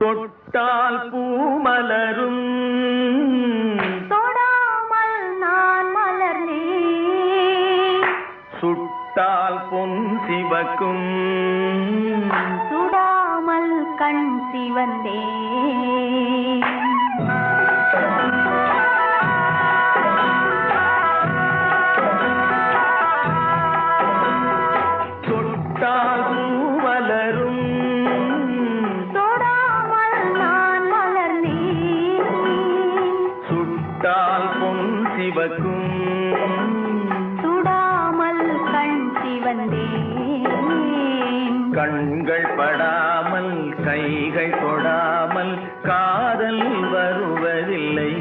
தொட்டால் பூமலரும் தொடாமல் நான் மலர்ந்தேன் சுட்டால் பொன் சிவக்கும் சுடாமல் கண் சிவந்தேன் தொட்டால் பூமலரும் சுட்டால் பொன் சிவக்கும் சுடாமல் கண் சிவந்தேன் கண்கள் படாமல் கைகள் தொடாமல் காதல் வருவதில்லை